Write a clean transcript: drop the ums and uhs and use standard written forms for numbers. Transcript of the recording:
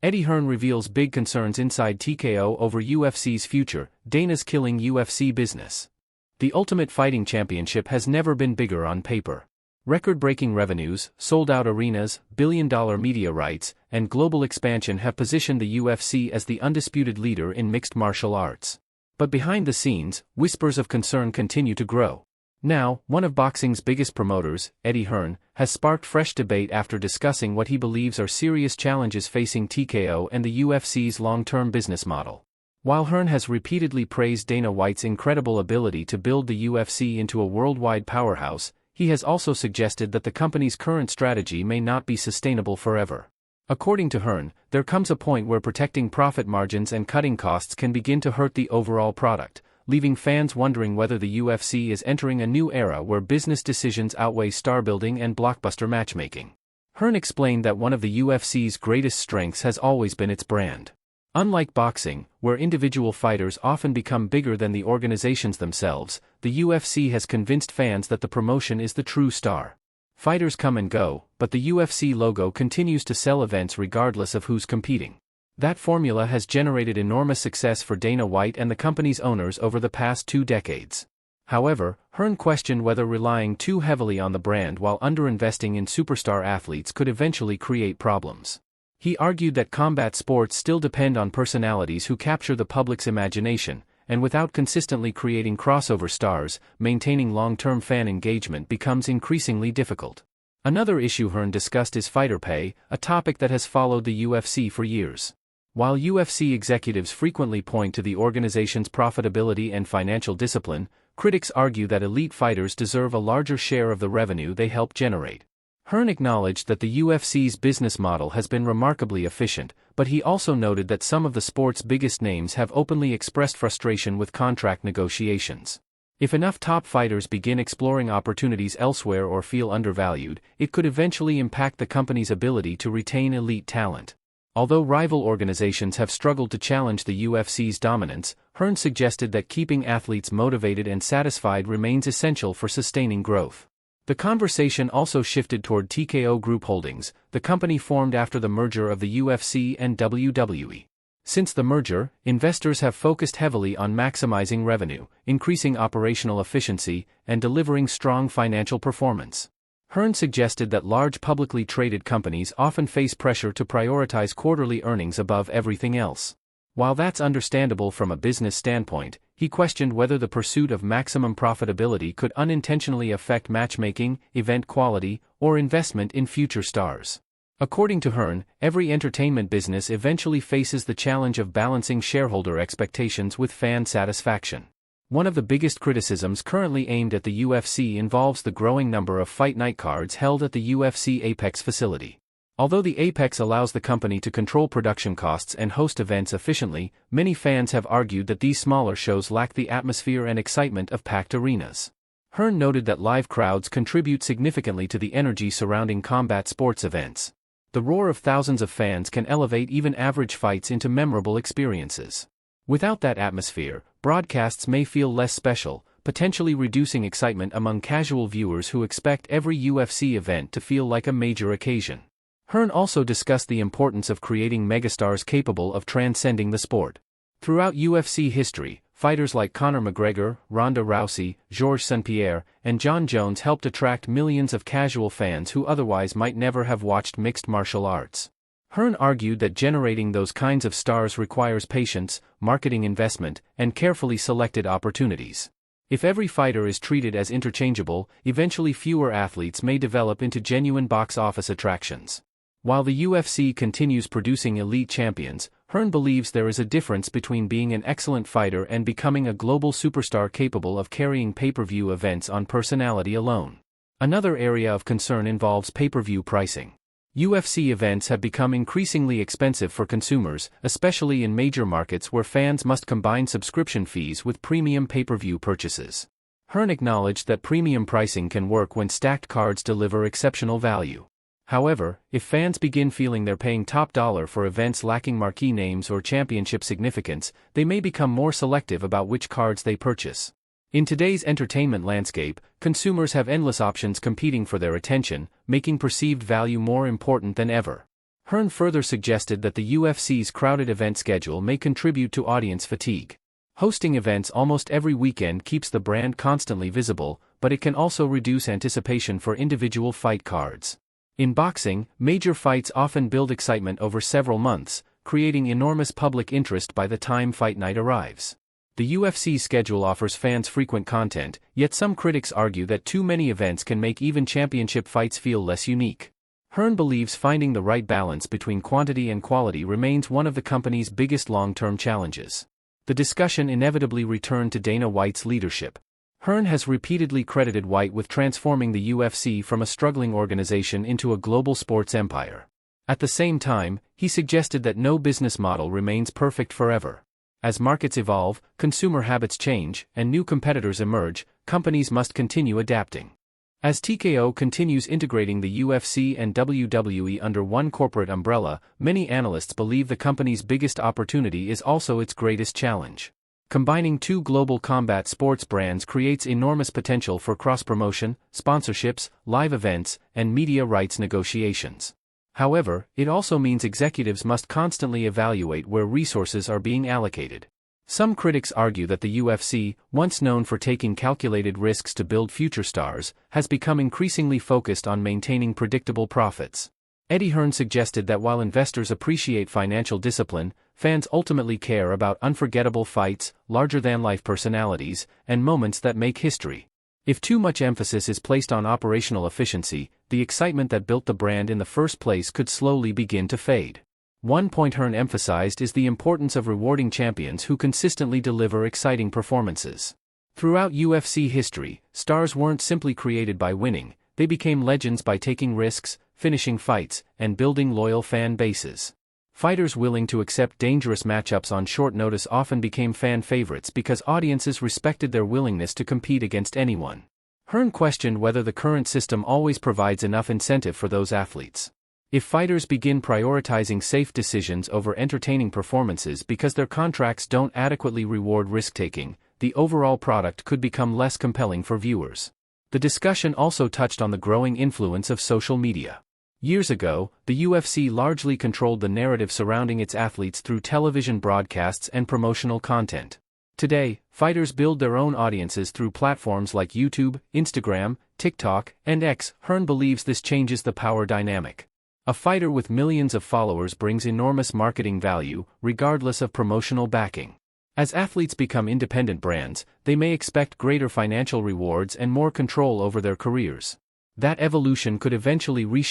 Eddie Hearn reveals big concerns inside TKO over UFC's future, Dana's killing UFC business. The Ultimate Fighting Championship has never been bigger on paper. Record-breaking revenues, sold-out arenas, billion-dollar media rights, and global expansion have positioned the UFC as the undisputed leader in mixed martial arts. But behind the scenes, whispers of concern continue to grow. Now, one of boxing's biggest promoters, Eddie Hearn, has sparked fresh debate after discussing what he believes are serious challenges facing TKO and the UFC's long-term business model. While Hearn has repeatedly praised Dana White's incredible ability to build the UFC into a worldwide powerhouse, he has also suggested that the company's current strategy may not be sustainable forever. According to Hearn, there comes a point where protecting profit margins and cutting costs can begin to hurt the overall product, leaving fans wondering whether the UFC is entering a new era where business decisions outweigh star building and blockbuster matchmaking. Hearn explained that one of the UFC's greatest strengths has always been its brand. Unlike boxing, where individual fighters often become bigger than the organizations themselves, the UFC has convinced fans that the promotion is the true star. Fighters come and go, but the UFC logo continues to sell events regardless of who's competing. That formula has generated enormous success for Dana White and the company's owners over the past 2 decades. However, Hearn questioned whether relying too heavily on the brand while underinvesting in superstar athletes could eventually create problems. He argued that combat sports still depend on personalities who capture the public's imagination, and without consistently creating crossover stars, maintaining long-term fan engagement becomes increasingly difficult. Another issue Hearn discussed is fighter pay, a topic that has followed the UFC for years. While UFC executives frequently point to the organization's profitability and financial discipline, critics argue that elite fighters deserve a larger share of the revenue they help generate. Hearn acknowledged that the UFC's business model has been remarkably efficient, but he also noted that some of the sport's biggest names have openly expressed frustration with contract negotiations. If enough top fighters begin exploring opportunities elsewhere or feel undervalued, it could eventually impact the company's ability to retain elite talent. Although rival organizations have struggled to challenge the UFC's dominance, Hearn suggested that keeping athletes motivated and satisfied remains essential for sustaining growth. The conversation also shifted toward TKO Group Holdings, the company formed after the merger of the UFC and WWE. Since the merger, investors have focused heavily on maximizing revenue, increasing operational efficiency, and delivering strong financial performance. Hearn suggested that large publicly traded companies often face pressure to prioritize quarterly earnings above everything else. While that's understandable from a business standpoint, he questioned whether the pursuit of maximum profitability could unintentionally affect matchmaking, event quality, or investment in future stars. According to Hearn, every entertainment business eventually faces the challenge of balancing shareholder expectations with fan satisfaction. One of the biggest criticisms currently aimed at the UFC involves the growing number of fight night cards held at the UFC Apex facility. Although the Apex allows the company to control production costs and host events efficiently, many fans have argued that these smaller shows lack the atmosphere and excitement of packed arenas. Hearn noted that live crowds contribute significantly to the energy surrounding combat sports events. The roar of thousands of fans can elevate even average fights into memorable experiences. Without that atmosphere, broadcasts may feel less special, potentially reducing excitement among casual viewers who expect every UFC event to feel like a major occasion. Hearn also discussed the importance of creating megastars capable of transcending the sport. Throughout UFC history, fighters like Conor McGregor, Ronda Rousey, Georges St-Pierre, and Jon Jones helped attract millions of casual fans who otherwise might never have watched mixed martial arts. Hearn argued that generating those kinds of stars requires patience, marketing investment, and carefully selected opportunities. If every fighter is treated as interchangeable, eventually fewer athletes may develop into genuine box office attractions. While the UFC continues producing elite champions, Hearn believes there is a difference between being an excellent fighter and becoming a global superstar capable of carrying pay-per-view events on personality alone. Another area of concern involves pay-per-view pricing. UFC events have become increasingly expensive for consumers, especially in major markets where fans must combine subscription fees with premium pay-per-view purchases. Hearn acknowledged that premium pricing can work when stacked cards deliver exceptional value. However, if fans begin feeling they're paying top dollar for events lacking marquee names or championship significance, they may become more selective about which cards they purchase. In today's entertainment landscape, consumers have endless options competing for their attention, making perceived value more important than ever. Hearn further suggested that the UFC's crowded event schedule may contribute to audience fatigue. Hosting events almost every weekend keeps the brand constantly visible, but it can also reduce anticipation for individual fight cards. In boxing, major fights often build excitement over several months, creating enormous public interest by the time fight night arrives. The UFC's schedule offers fans frequent content, yet some critics argue that too many events can make even championship fights feel less unique. Hearn believes finding the right balance between quantity and quality remains one of the company's biggest long-term challenges. The discussion inevitably returned to Dana White's leadership. Hearn has repeatedly credited White with transforming the UFC from a struggling organization into a global sports empire. At the same time, he suggested that no business model remains perfect forever. As markets evolve, consumer habits change, and new competitors emerge, companies must continue adapting. As TKO continues integrating the UFC and WWE under one corporate umbrella, many analysts believe the company's biggest opportunity is also its greatest challenge. Combining two global combat sports brands creates enormous potential for cross-promotion, sponsorships, live events, and media rights negotiations. However, it also means executives must constantly evaluate where resources are being allocated. Some critics argue that the UFC, once known for taking calculated risks to build future stars, has become increasingly focused on maintaining predictable profits. Eddie Hearn suggested that while investors appreciate financial discipline, fans ultimately care about unforgettable fights, larger-than-life personalities, and moments that make history. If too much emphasis is placed on operational efficiency, the excitement that built the brand in the first place could slowly begin to fade. One point Hearn emphasized is the importance of rewarding champions who consistently deliver exciting performances. Throughout UFC history, stars weren't simply created by winning, they became legends by taking risks, finishing fights, and building loyal fan bases. Fighters willing to accept dangerous matchups on short notice often became fan favorites because audiences respected their willingness to compete against anyone. Hearn questioned whether the current system always provides enough incentive for those athletes. If fighters begin prioritizing safe decisions over entertaining performances because their contracts don't adequately reward risk-taking, the overall product could become less compelling for viewers. The discussion also touched on the growing influence of social media. Years ago, the UFC largely controlled the narrative surrounding its athletes through television broadcasts and promotional content. Today, fighters build their own audiences through platforms like YouTube, Instagram, TikTok, and X. Hearn believes this changes the power dynamic. A fighter with millions of followers brings enormous marketing value, regardless of promotional backing. As athletes become independent brands, they may expect greater financial rewards and more control over their careers. That evolution could eventually reshape